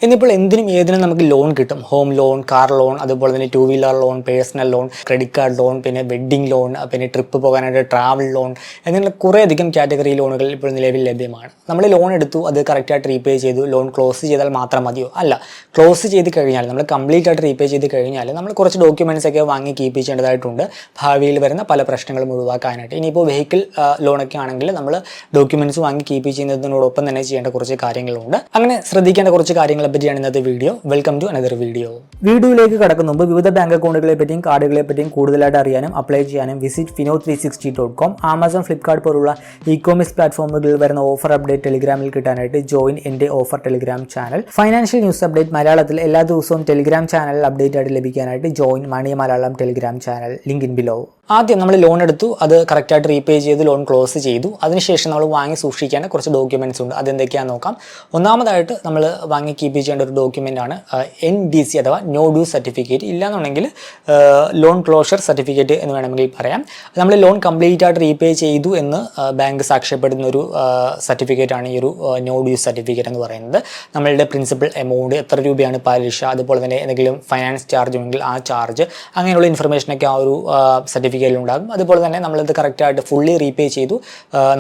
ഇന്നിപ്പോൾ എന്തിനും ഏതിനും നമുക്ക് ലോൺ കിട്ടും. ഹോം ലോൺ, കാർ ലോൺ, അതുപോലെ തന്നെ 2 wheeler loan, personal loan, credit card loan, പിന്നെ വെഡ്ഡിംഗ് ലോൺ, പിന്നെ ട്രിപ്പ് പോകാനായിട്ട് ട്രാവൽ ലോൺ എന്നിങ്ങനെ കുറേയധികം കാറ്റഗറി ലോണുകൾ ഇപ്പോൾ നിലവിൽ ലഭ്യമാണ്. നമ്മൾ ലോൺ എടുത്തു, അത് കറക്റ്റായിട്ട് റീപേ ചെയ്തു, ലോൺ ക്ലോസ് ചെയ്താൽ മാത്രം മതിയോ? അല്ല, ക്ലോസ് ചെയ്ത് കഴിഞ്ഞാൽ നമ്മൾ കംപ്ലീറ്റ് ആയിട്ട് റീപേ ചെയ്ത് കഴിഞ്ഞാൽ നമ്മൾ കുറച്ച് ഡോക്യുമെൻറ്റ്സ് ഒക്കെ വാങ്ങി കീപ്പ് ചെയ്യേണ്ടതായിട്ടുണ്ട്, ഭാവിയിൽ വരുന്ന പല പ്രശ്നങ്ങളും ഒഴിവാക്കാനായിട്ട്. ഇനിയിപ്പോൾ വെഹിക്കിൾ ലോണൊക്കെ ആണെങ്കിൽ നമ്മൾ ഡോക്യുമെൻറ്റ്സ് വാങ്ങി കീപ്പ് ചെയ്യുന്നതിനോടൊപ്പം തന്നെ ചെയ്യേണ്ട കുറച്ച് കാര്യങ്ങളുണ്ട്. അങ്ങനെ ശ്രദ്ധിക്കേണ്ട കുറച്ച് കാര്യങ്ങൾ പറ്റിയാണ് ഇന്നത്തെ video. Welcome to another video. വീഡിയോയിലേക്ക് കടക്കുന്ന മുമ്പ് വിവിധ ബാങ്ക് അക്കൗണ്ടുകളെ പറ്റിയും കാർഡുകളെ പറ്റിയും കൂടുതലായിട്ട് അറിയാനും അപ്ലൈ ചെയ്യാനും വിസിറ്റ് fino360.com, ആമസോൺ, ഫ്ലിപ്കാർട്ട് പോലുള്ള ഇ-കോമേഴ്സ് പ്ലാറ്റ്ഫോമുകളിൽ വരുന്ന ഓഫർ അപ്ഡേറ്റ് ടെലിഗ്രാമിൽ കിട്ടാനായിട്ട് ജോയിൻ എൻ്റെ offer Telegram channel. Financial news update മലയാളത്തിൽ എല്ലാ ദിവസവും ടെലിഗ്രാം ചാനലിൽ അപ്ഡേറ്റ് ആയിട്ട് ലഭിക്കാനായിട്ട് join money Malayalam Telegram channel, link in below. ആദ്യം നമ്മൾ ലോൺ എടുത്തു, അത് കറക്റ്റായിട്ട് റീപേ ചെയ്ത് ലോൺ ക്ലോസ് ചെയ്തു. അതിനുശേഷം നമ്മൾ വാങ്ങി സൂക്ഷിക്കേണ്ട കുറച്ച് ഡോക്യുമെൻറ്റ്സ് ഉണ്ട്. അതെന്തൊക്കെയാണെന്ന് നോക്കാം. ഒന്നാമതായിട്ട് നമ്മൾ വാങ്ങി കീപ്പ് ചെയ്യേണ്ട ഒരു ഡോക്യുമെൻ്റ് ആണ് NDC അഥവാ നോ ഡ്യൂ സർട്ടിഫിക്കറ്റ്. ഇല്ലാന്നുണ്ടെങ്കിൽ ലോൺ ക്ലോഷർ സർട്ടിഫിക്കറ്റ് എന്ന് വേണമെങ്കിൽ പറയാം. നമ്മൾ ലോൺ കംപ്ലീറ്റ് ആയിട്ട് റീപേ ചെയ്തു എന്ന് ബാങ്ക് സാക്ഷ്യപ്പെടുന്ന ഒരു സർട്ടിഫിക്കറ്റ് ആണ് ഈ ഒരു നോ ഡ്യൂ സർട്ടിഫിക്കറ്റ് എന്ന് പറയുന്നത്. നമ്മളുടെ പ്രിൻസിപ്പൽ എമൗണ്ട്, എത്ര രൂപയാണ് പലിശ, അതുപോലെ തന്നെ എന്തെങ്കിലും ഫൈനാൻസ് ചാർജ് ഉണ്ടെങ്കിൽ ആ ചാർജ്, അങ്ങനെയുള്ള ഇൻഫർമേഷനൊക്കെ ആ ഒരു സർട്ടിഫിക്കറ്റിലുണ്ടാകും. അതുപോലെ തന്നെ നമ്മളിത് കറക്റ്റായിട്ട് ഫുള്ളി റീപേ ചെയ്തു,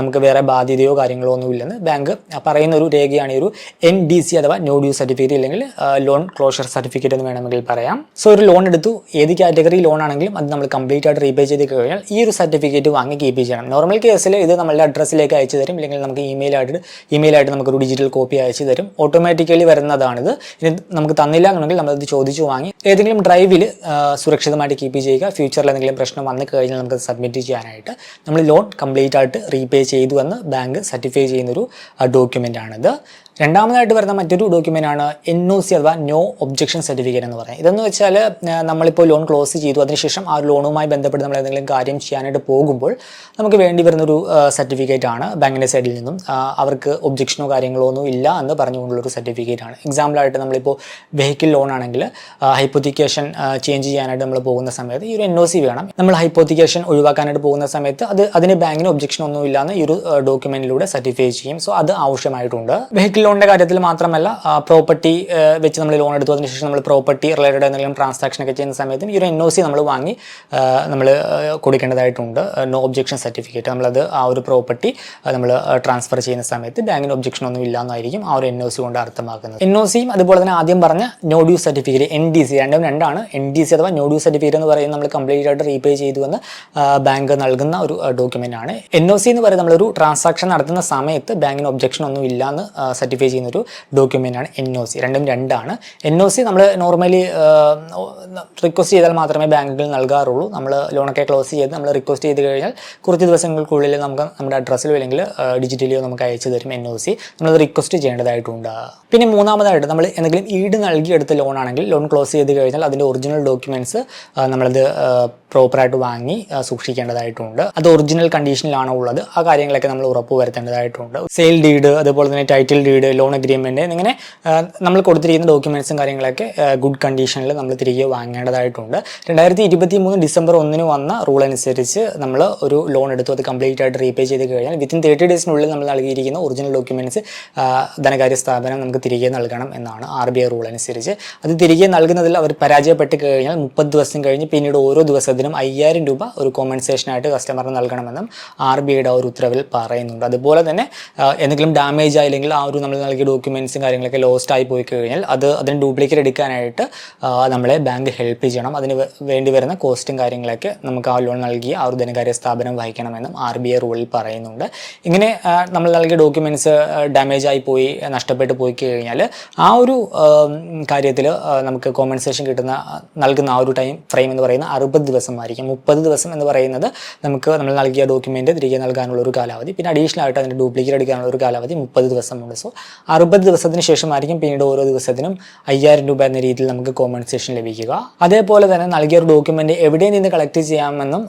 നമുക്ക് വേറെ ബാധ്യതയോ കാര്യങ്ങളോ ഒന്നും ഇല്ലെന്ന് ബാങ്ക് പറയുന്ന ഒരു രേഖയാണ് ഈ ഒരു NDC അഥവാ നോ ഡ്യൂ സർട്ടിഫിക്കറ്റ്, അല്ലെങ്കിൽ ലോൺ ക്ലോഷർ സർട്ടിഫിക്കറ്റ് എന്ന് വേണമെങ്കിൽ പറയാം. സോ ഒരു ലോൺ എടുത്തു, ഏത് കാറ്റഗറി ലോൺ ആണെങ്കിലും അത് നമ്മൾ കംപ്ലീറ്റ് ആയിട്ട് റീപേ ചെയ്ത് കഴിഞ്ഞാൽ ഈ ഒരു സർട്ടിഫിക്കറ്റ് വാങ്ങി കീപ്പ് ചെയ്യണം. നോർമൽ കേസിൽ ഇത് നമ്മളുടെ അഡ്രസ്സിലേക്ക് അയച്ചു തരും, അല്ലെങ്കിൽ നമുക്ക് ഇമെയിലായിട്ട് നമുക്കൊരു ഡിജിറ്റൽ കോപ്പി അയച്ചു തരും. ഓട്ടോമാറ്റിക്കലി വരുന്നതാണിത്. ഇനി നമുക്ക് തന്നില്ല എന്നുണ്ടെങ്കിൽ നമ്മളത് ചോദിച്ചു വാങ്ങി ഏതെങ്കിലും ഡ്രൈവിൽ സുരക്ഷിതമായിട്ട് കീപ്പ് ചെയ്യുക. ഫ്യൂച്ചറിൽ എന്തെങ്കിലും പ്രശ്നം വന്നു കഴിഞ്ഞാൽ നമുക്ക് സബ്മിറ്റ് ചെയ്യാനായിട്ട് നമ്മൾ ലോൺ കംപ്ലീറ്റ് ആയിട്ട് റീപേ ചെയ്തു എന്ന് ബാങ്ക് സർട്ടിഫൈ ചെയ്യുന്നൊരു ഡോക്യുമെൻ്റ് ആണിത്. രണ്ടാമതായിട്ട് വരുന്ന മറ്റൊരു ഡോക്യുമെൻ്റ് ആണ് NOC അഥവാ നോ ഒബ്ജക്ഷൻ സർട്ടിഫിക്കറ്റ് എന്ന് പറയുന്നത്. ഇതെന്ന് വെച്ചാൽ നമ്മളിപ്പോൾ ലോൺ ക്ലോസ് ചെയ്തു, അതിനുശേഷം ആ ലോണുമായി ബന്ധപ്പെട്ട് നമ്മൾ എന്തെങ്കിലും കാര്യം ചെയ്യാനായിട്ട് പോകുമ്പോൾ നമുക്ക് വേണ്ടി വരുന്നൊരു സർട്ടിഫിക്കറ്റ് ആണ്. ബാങ്കിൻ്റെ സൈഡിൽ നിന്നും അവർക്ക് ഒബ്ജക്ഷനോ കാര്യങ്ങളോ ഒന്നും ഇല്ല എന്ന് പറഞ്ഞുകൊണ്ടുള്ളൊരു സർട്ടിഫിക്കറ്റ് ആണ്. എക്സാമ്പിളായിട്ട് നമ്മളിപ്പോൾ വെഹിക്കിൾ ലോൺ ആണെങ്കിൽ ഹൈപ്പോത്തിക്കേഷൻ ചേഞ്ച് ചെയ്യാനായിട്ട് നമ്മൾ പോകുന്ന സമയത്ത് ഈ ഒരു NOC വേണം. നമ്മൾ ഹൈപ്പോത്തിക്കേഷൻ ഒഴിവാക്കാനായിട്ട് പോകുന്ന സമയത്ത് അതിന് ബാങ്കിന് ഒബ്ജക്ഷൻ ഒന്നും ഇല്ലാന്ന് ഈ ഒരു ഡോക്യുമെൻറ്റിലൂടെ സർട്ടിഫൈ ചെയ്യും. സോ അത് ആവശ്യമായിട്ടുണ്ട്. വെഹിക്കിൾ ലോണിൻ്റെ കാര്യത്തിൽ മാത്രമല്ല, പ്രോപ്പർട്ടി വെച്ച് നമ്മൾ ലോൺ എടുത്തു, അതിനുശേഷം നമ്മൾ പ്രോപ്പർട്ടി റിലേറ്റഡ് എന്തെങ്കിലും ട്രാൻസാക്ഷൻ ഒക്കെ ചെയ്യുന്ന സമയത്തും ഈ ഒരു NOC നമ്മൾ വാങ്ങി നമ്മൾ കൊടുക്കേണ്ടതായിട്ടുണ്ട്. No objection certificate. നമ്മളത് ആ ഒരു പ്രോപ്പർട്ടി നമ്മൾ ട്രാൻസ്ഫർ ചെയ്യുന്ന സമയത്ത് ബാങ്കിന് ഒബ്ജക്ഷൻ ഒന്നും ഇല്ല എന്നായിരിക്കും ആ ഒരു NOC കൊണ്ട് അർത്ഥമാക്കുന്നത്. NOCയും അതുപോലെ തന്നെ ആദ്യം പറഞ്ഞ നോ ഡ്യൂ സർട്ടിഫിക്കറ്റ് NDC രണ്ടാണ്. NDC അഥവാ നോ ഡ്യൂ സർട്ടിഫിക്കറ്റ് എന്ന് പറയുന്നത് നമ്മൾ കംപ്ലീറ്റ് ആയിട്ട് റീപേ ചെയ്തു എന്ന് ബാങ്ക് നൽകുന്ന ഒരു ഡോക്യുമെൻ്റ് ആണ്. NOC എന്ന് പറയുന്നത് നമ്മളൊരു ട്രാൻസാക്ഷൻ നടത്തുന്ന സമയത്ത് ബാങ്കിന് ഒബ്ജക്ഷൻ ഒന്നും ഇല്ല എന്ന് സർട്ടിഫൈ ചെയ്യുന്നൊരു ഡോക്യുമെൻ്റ് ആണ് NOC. രണ്ടാണ്. NOC നമ്മൾ നോർമലി റിക്വസ്റ്റ് ചെയ്താൽ മാത്രമേ ബാങ്കുകൾ നൽകാറുള്ളൂ. നമ്മൾ ലോണൊക്കെ ക്ലോസ് ചെയ്ത് നമ്മൾ റിക്വസ്റ്റ് ചെയ്ത് കഴിഞ്ഞാൽ കുറച്ച് ദിവസങ്ങൾക്കുള്ളിൽ നമുക്ക് നമ്മുടെ അഡ്രസ്സിലോ അല്ലെങ്കിൽ ഡിജിറ്റലിയോ നമുക്ക് അയച്ചു തരും NOC. നമ്മളത് റിക്വസ്റ്റ് ചെയ്യേണ്ടതായിട്ടുണ്ട്. പിന്നെ മൂന്നാമതായിട്ട് നമ്മൾ എന്തെങ്കിലും ഈട് നൽകിയെടുത്ത ലോൺ ആണെങ്കിൽ ലോൺ ക്ലോസ് ചെയ്ത് കഴിഞ്ഞാൽ അതിൻ്റെ ഒറിജിനൽ ഡോക്യുമെൻറ്റ്സ് നമ്മളത് പ്രോപ്പറായിട്ട് വാങ്ങി സൂക്ഷിക്കേണ്ടതായിട്ടുണ്ട്. അത് ഒറിജിനൽ കണ്ടീഷനിലാണോ ഉള്ളത്, ആ കാര്യങ്ങളൊക്കെ നമ്മൾ ഉറപ്പ് വരുത്തേണ്ടതായിട്ടുണ്ട്. സെയിൽ ഡീഡ്, അതുപോലെ തന്നെ ടൈറ്റിൽ ഡീഡ്, ലോൺ അഗ്രിമെൻറ്റ്, ഇങ്ങനെ നമ്മൾ കൊടുത്തിരിക്കുന്ന ഡോക്യുമെൻറ്റ്സും കാര്യങ്ങളൊക്കെ ഗുഡ് കണ്ടീഷനിൽ നമ്മൾ തിരികെ വാങ്ങേണ്ടതായിട്ടുണ്ട്. 2023 ഡിസംബർ 1 വന്ന റൂൾ അനുസരിച്ച് നമ്മൾ ഒരു ലോൺ എടുത്തു, അത് കംപ്ലീറ്റ് ആയിട്ട് റീപേ ചെയ്ത് കഴിഞ്ഞാൽ വിത്തിൻ 30 ഡേയ്സിനുള്ളിൽ നമ്മൾ നൽകിയിരിക്കുന്ന ഒറിജിനൽ ഡോക്യുമെൻറ്റ്സ് ധനകാര്യ സ്ഥാപനം നമുക്ക് തിരികെ നൽകണം എന്നാണ് RBI റൂൾ അനുസരിച്ച്. അത് തിരികെ നൽകുന്നതിൽ അവർ പരാജയപ്പെട്ട് കഴിഞ്ഞാൽ 30 ദിവസം കഴിഞ്ഞ് പിന്നീട് ഓരോ ദിവസത്തിനും 5000 രൂപ ഒരു കോമ്പൻസേഷനായിട്ട് കസ്റ്റമറിന് നൽകണമെന്നും RBIയുടെ ഒരു ഉത്തരവിൽ പറയുന്നുണ്ട്. അതുപോലെ തന്നെ എന്തെങ്കിലും ഡാമേജ് ആയില്ലെങ്കിൽ ആ ഒരു നമ്മൾ നൽകിയ ഡോക്യുമെൻറ്റ്സും കാര്യങ്ങളൊക്കെ ലോസ്റ്റ് ആയി പോയി കഴിഞ്ഞാൽ അതിന് ഡ്യൂപ്ലിക്കേറ്റ് എടുക്കാനായിട്ട് നമ്മളെ ബാങ്ക് ഹെൽപ്പ് ചെയ്യണം. അതിന് വേണ്ടി വരുന്ന കോസ്റ്റും കാര്യങ്ങളൊക്കെ നമുക്ക് ആ ലോൺ നൽകിയ ആ ഒരു ധനകാര്യ സ്ഥാപനം വഹിക്കണമെന്നും RBI റൂളിൽ പറയുന്നുണ്ട്. ഇങ്ങനെ നമ്മൾ നൽകിയ ഡോക്യുമെൻറ്റ്സ് ഡാമേജ് ആയി പോയി, നഷ്ടപ്പെട്ടു പോയി കഴിഞ്ഞാൽ ആ ഒരു കാര്യത്തിൽ നമുക്ക് കോമ്പൻസേഷൻ നൽകുന്ന ആ ഒരു ടൈം ഫ്രെയിം എന്ന് പറയുന്നത് 60 ദിവസമായിരിക്കും. 30 ദിവസം എന്ന് പറയുന്നത് നമുക്ക് നമ്മൾ നൽകിയ ഡോക്യുമെൻറ്റ് തിരികെ നൽകാനുള്ള ഒരു കാലാവധി, പിന്നെ അഡീഷണൽ ആയിട്ട് അതിൻ്റെ ഡ്യൂപ്ലിക്കേറ്റ് എടുക്കാനുള്ള ഒരു കാലാവധി 30 ദിവസമുണ്ട്. സോ 60 ദിവസത്തിന് ശേഷമായിരിക്കും പിന്നീട് ഓരോ ദിവസത്തിനും 5000 രൂപ എന്ന രീതിയിൽ നമുക്ക് കോമ്പൻസേഷൻ ലഭിക്കുക. അതേപോലെ തന്നെ നൽകിയ ഒരു ഡോക്യുമെൻറ്റ് എവിടെ നിന്ന് കളക്ട് ചെയ്യാമെന്നും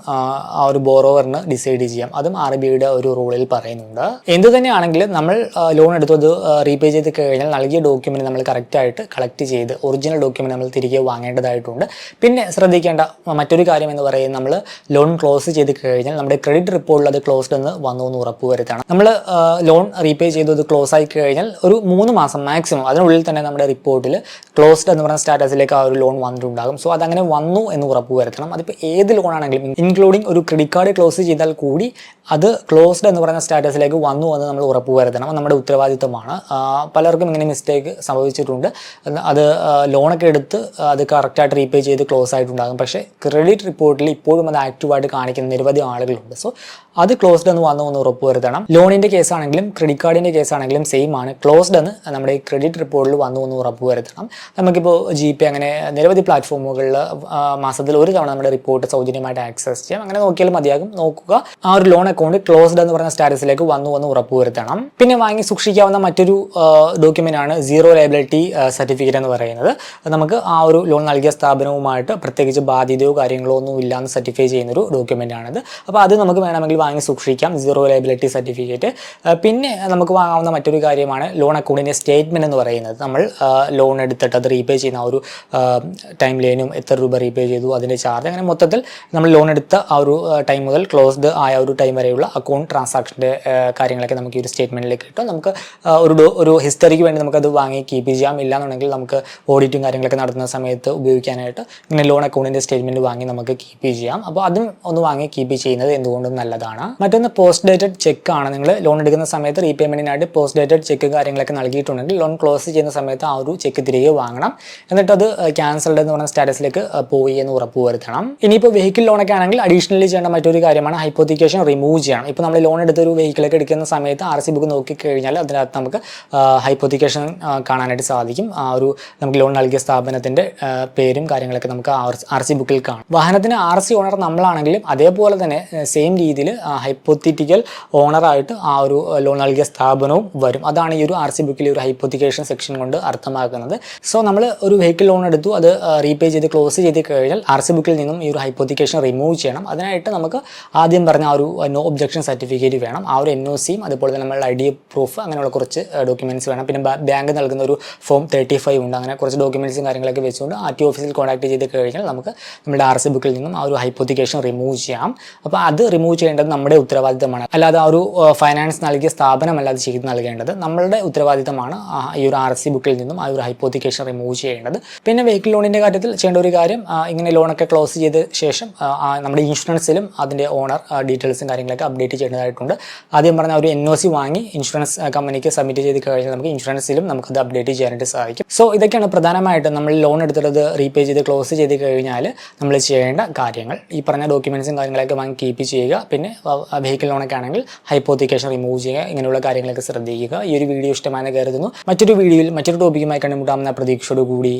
ആ ഒരു ബോറോവറിന് ഡിസൈഡ് ചെയ്യാം. അതും RBIയുടെ ഒരു റൂളിൽ പറയുന്നുണ്ട്. എന്ത് തന്നെയാണെങ്കിലും നമ്മൾ ലോൺ എടുത്തത് റീപേ ചെയ്ത് കഴിഞ്ഞാൽ നൽകിയ ഡോക്യുമെൻറ്റ് നമ്മൾ കറക്റ്റായിട്ട് കളക്ട് ചെയ്ത് ഒറിജിനൽ ഡോക്യുമെൻറ്റ് നമ്മൾ തിരികെ വാങ്ങേണ്ടതായിട്ടുണ്ട്. പിന്നെ ശ്രദ്ധിക്കേണ്ട മറ്റൊരു കാര്യം എന്ന് പറയുന്നത്, നമ്മൾ ലോൺ ക്ലോസ് ചെയ്ത് കഴിഞ്ഞാൽ നമ്മുടെ ക്രെഡിറ്റ് റിപ്പോർട്ടിൽ അത് ക്ലോസ്ഡ് എന്ന് വന്നു എന്ന് ഉറപ്പ് വരുത്തണം. നമ്മൾ ലോൺ റീപേ ചെയ്തത് ക്ലോസ് ആയി കഴിഞ്ഞാൽ കഴിഞ്ഞാൽ ഒരു 3 മാസം മാക്സിമം അതിനുള്ളിൽ തന്നെ നമ്മുടെ റിപ്പോർട്ടിൽ ക്ലോസ്ഡ് എന്ന് പറയുന്ന സ്റ്റാറ്റസിലേക്ക് ആ ഒരു ലോൺ വന്നിട്ടുണ്ടാകും. സോ അതങ്ങനെ വന്നു എന്ന് ഉറപ്പ് വരുത്തണം. അതിപ്പോൾ ഏത് ലോൺ ആണെങ്കിലും ഇൻക്ലൂഡിങ് ഒരു ക്രെഡിറ്റ് കാർഡ് ക്ലോസ് ചെയ്താൽ കൂടി അത് ക്ലോസ്ഡ് എന്ന് പറയുന്ന സ്റ്റാറ്റസിലേക്ക് വന്നു എന്ന് നമ്മൾ ഉറപ്പ് വരുത്തണം. നമ്മുടെ ഉത്തരവാദിത്തമാണ്. പലർക്കും ഇങ്ങനെ മിസ്റ്റേക്ക് സംഭവിച്ചിട്ടുണ്ട്. അത് ലോണൊക്കെ എടുത്ത് അത് കറക്റ്റായിട്ട് റീപേ ചെയ്ത് ക്ലോസ് ആയിട്ടുണ്ടാകും. പക്ഷേ ക്രെഡിറ്റ് റിപ്പോർട്ടിൽ ഇപ്പോഴും അത് ആക്റ്റീവായിട്ട് കാണിക്കുന്ന നിരവധി ആളുകളുണ്ട്. സോ അത് ക്ലോസ്ഡ് എന്ന് വന്നു എന്ന് ഉറപ്പ് വരുത്തണം. ലോണിൻ്റെ കേസാണെങ്കിലും ക്രെഡിറ്റ് കാർഡിൻ്റെ കേസാണെങ്കിലും സെയിം ആണ്. ക്ലോസ്ഡ് എന്ന് നമ്മുടെ ഈ ക്രെഡിറ്റ് റിപ്പോർട്ടിൽ വന്നു എന്ന് ഉറപ്പ് വരുത്തണം. നമുക്കിപ്പോൾ GPay അങ്ങനെ നിരവധി പ്ലാറ്റ്ഫോമുകളിൽ മാസത്തിൽ ഒരു തവണ നമ്മുടെ റിപ്പോർട്ട് സൗജന്യമായിട്ട് ആക്സസ് ചെയ്യാം. അങ്ങനെ നോക്കിയാൽ മതിയാകും. നോക്കുക ആ ഒരു ലോൺ അക്കൗണ്ട് ക്ലോസ്ഡ് എന്ന് പറയുന്ന സ്റ്റാറ്റസിലേക്ക് വന്നു എന്ന് ഉറപ്പ് വരുത്തണം. പിന്നെ വാങ്ങി സൂക്ഷിക്കാവുന്ന മറ്റൊരു ഡോക്യുമെൻ്റ് ആണ് സീറോ ലയബിലിറ്റി സർട്ടിഫിക്കറ്റ് എന്ന് പറയുന്നത്. നമുക്ക് ആ ഒരു ലോൺ നൽകിയ സ്ഥാപനവുമായിട്ട് പ്രത്യേകിച്ച് ബാധ്യതയോ കാര്യങ്ങളോ ഒന്നും ഇല്ലാന്ന് സർട്ടിഫൈ ചെയ്യുന്നൊരു ഡോക്യുമെൻ്റ് ആണിത്. അപ്പോൾ അത് നമുക്ക് വേണമെങ്കിൽ വാങ്ങി സൂക്ഷിക്കാം, സീറോ ലയബിലിറ്റി സർട്ടിഫിക്കറ്റ്. പിന്നെ നമുക്ക് വാങ്ങാവുന്ന മറ്റൊരു കാര്യമാണ് ലോൺ അക്കൗണ്ടിൻ്റെ സ്റ്റേറ്റ്മെൻറ്റ് എന്ന് പറയുന്നത്. നമ്മൾ ലോൺ എടുത്തിട്ട് അത് റീപേ ചെയ്യുന്ന ആ ഒരു ടൈം ലൈനും എത്ര രൂപ റീപേ ചെയ്തു അതിൻ്റെ ചാർജ്, അങ്ങനെ മൊത്തത്തിൽ നമ്മൾ ലോൺ എടുത്ത ആ ഒരു ടൈം മുതൽ ക്ലോസ്ഡ് ആയ ഒരു ടൈം വരെയുള്ള അക്കൗണ്ട് ട്രാൻസാക്ഷൻ്റെ കാര്യങ്ങളൊക്കെ നമുക്ക് ഈ ഒരു സ്റ്റേറ്റ്മെൻറ്റിലേക്ക് കിട്ടും. നമുക്ക് ഒരു ഹിസ്റ്ററിക്ക് വേണ്ടി നമുക്കത് വാങ്ങി കീപ്പ് ചെയ്യാം. ഇല്ലാന്നുണ്ടെങ്കിൽ നമുക്ക് ഓഡിറ്റും കാര്യങ്ങളൊക്കെ നടത്തുന്ന സമയത്ത് ഉപയോഗിക്കാനായിട്ട് ഇങ്ങനെ ലോൺ അക്കൗണ്ടിൻ്റെ സ്റ്റേറ്റ്മെൻറ്റ് വാങ്ങി നമുക്ക് കീപ്പ് ചെയ്യാം. അപ്പോൾ അതും ഒന്ന് വാങ്ങി കീപ്പ് ചെയ്യുന്നത് എന്തുകൊണ്ടും നല്ലതാണ്. മറ്റൊന്ന് പോസ്റ്റ് ഡേറ്റഡ് ചെക്ക് ആണ്. നിങ്ങൾ ലോൺ എടുക്കുന്ന സമയത്ത് റീപേയ്മെൻറ്റിനായിട്ട് പോസ്റ്റ് ഡേറ്റഡ് ചെക്ക് കാര്യങ്ങളൊക്കെ നൽകിയിട്ടുണ്ടെങ്കിൽ ലോൺ ക്ലോസ് ചെയ്യുന്ന സമയത്ത് ആ ഒരു ചെക്ക് തിരികെ വാങ്ങണം. എന്നിട്ട് അത് ക്യാൻസൽഡ് എന്ന് പറയുന്ന സ്റ്റാറ്റസിലേക്ക് പോയി എന്ന് ഉറപ്പ് വരുത്തണം. ഇനിയിപ്പോൾ വെഹിക്കിൾ ലോണൊക്കെ ആണെങ്കിൽ അഡീഷണലി ചെയ്യേണ്ട മറ്റൊരു കാര്യമാണ് ഹൈപ്പോത്തിക്കേഷൻ റിമൂവ് ചെയ്യണം. ഇപ്പോൾ നമ്മൾ ലോൺ എടുത്തൊരു വെഹിക്കിളൊക്കെ എടുക്കുന്ന സമയത്ത് RC ബുക്ക് നോക്കിക്കഴിഞ്ഞാൽ അതിനകത്ത് നമുക്ക് ഹൈപ്പോത്തിക്കേഷൻ കാണാനായിട്ട് സാധിക്കും. ആ ഒരു നമുക്ക് ലോൺ നൽകിയ സ്ഥാപനത്തിൻ്റെ പേരും കാര്യങ്ങളൊക്കെ നമുക്ക് RC ബുക്കിൽ കാണും. വാഹനത്തിന് RC ഓണർ നമ്മളാണെങ്കിലും അതേപോലെ തന്നെ സെയിം രീതിയിൽ ഹൈപ്പോത്തിറ്റിക്കൽ ഓണറായിട്ട് ആ ഒരു ലോൺ നൽകിയ സ്ഥാപനവും വരും. അതാണ് ഈ ഒരു RC ബുക്കിൽ ഒരു ഹൈപ്പോത്തിക്കേഷൻ സെക്ഷൻ കൊണ്ട് അർത്ഥമാക്കുന്നത്. സോ നമ്മൾ ഒരു വെഹിക്കിൾ ലോൺ എടുത്തു, അത് റീപേ ചെയ്ത് ക്ലോസ് ചെയ്ത് കഴിഞ്ഞാൽ RC ബുക്കിൽ നിന്നും ഈ ഒരു ഹൈപ്പോത്തിക്കേഷൻ റിമൂവ് ചെയ്യണം. അതിനായിട്ട് നമുക്ക് ആദ്യം പറഞ്ഞ ആ ഒരു നോ ഒബ്ജക്ഷൻ സർട്ടിഫിക്കറ്റ് വേണം. ആ ഒരു NOCയും അതുപോലെ തന്നെ നമ്മളുടെ ID പ്രൂഫ് അങ്ങനെയുള്ള കുറച്ച് ഡോക്യുമെൻറ്റ്സ് വേണം. പിന്നെ ബാങ്ക് നൽകുന്ന ഒരു ഫോം 35 ഉണ്ട്. അങ്ങനെ കുറച്ച് ഡോക്യുമെൻറ്റ്സും കാര്യങ്ങളൊക്കെ വെച്ചുകൊണ്ട് RTO ഓഫീസിൽ കോൺടാക്ട് ചെയ്ത് കഴിഞ്ഞാൽ നമുക്ക് നമ്മുടെ RC ബുക്കിൽ നിന്നും ആ ഒരു ഹൈപ്പോത്തിക്കേഷൻ റിമൂവ് ചെയ്യാം. അപ്പോൾ അത് റിമൂവ് ചെയ്യേണ്ടത് നമ്മുടെ ഉത്തരവാദിത്തമാണ്. അല്ലാതെ ആ ഒരു ഫൈനാൻസ് നൽകിയ സ്ഥാപനമല്ലാതെ ചെയ്ത് നൽകേണ്ടത് നമ്മളുടെ ഉത്തരവാദിത്തമാണ്. ഈ ഒരു RC ബുക്കിൽ നിന്നും ആ ഒരു ഹൈപ്പോത്തിക്കേഷൻ റിമൂവ് ചെയ്യേണ്ടത്. പിന്നെ വെഹിക്കിൾ ലോണിൻ്റെ കാര്യത്തിൽ ചെയ്യേണ്ട ഒരു കാര്യം, ഇങ്ങനെ ലോണൊക്കെ ക്ലോസ് ചെയ്ത ശേഷം നമ്മുടെ ഇൻഷുറൻസിലും അതിൻ്റെ ഓണർ ഡീറ്റെയിൽസും കാര്യങ്ങളൊക്കെ അപ്ഡേറ്റ് ചെയ്യേണ്ടതായിട്ടുണ്ട്. ആദ്യം പറഞ്ഞ ഒരു NOC വാങ്ങി ഇൻഷുറൻസ് കമ്പനിക്ക് സബ്മിറ്റ് ചെയ്ത് കഴിഞ്ഞാൽ നമുക്ക് ഇൻഷുറൻസിലും നമുക്കത് അപ്ഡേറ്റ് ചെയ്യാനായിട്ട് സാധിക്കും. സോ ഇതൊക്കെയാണ് പ്രധാനമായിട്ടും നമ്മൾ ലോൺ എടുത്തിട്ട് റീപേ ചെയ്ത് ക്ലോസ് ചെയ്ത് കഴിഞ്ഞാൽ നമ്മൾ ചെയ്യേണ്ട കാര്യങ്ങൾ. ഈ പറഞ്ഞ ഡോക്യുമെൻറ്റ്സും കാര്യങ്ങളൊക്കെ വാങ്ങി കീപ്പ് ചെയ്യുക. പിന്നെ വെഹിക്കിൾ ലോണൊക്കെ ആണെങ്കിൽ ഹൈപ്പോത്തിക്കേഷൻ റിമൂവ് ചെയ്യുക. ഇങ്ങനെയുള്ള കാര്യങ്ങളൊക്കെ ശ്രദ്ധിക്കുക. ഈ ഒരു വീഡിയോ ഇഷ്ടമാണെന്ന് കരുതുന്നു. മറ്റൊരു വീഡിയോയിൽ മറ്റൊരു ടോപ്പിക്കുമായി കണ്ടുമുട്ടാമെന്ന പ്രതീക്ഷയോടുകൂടി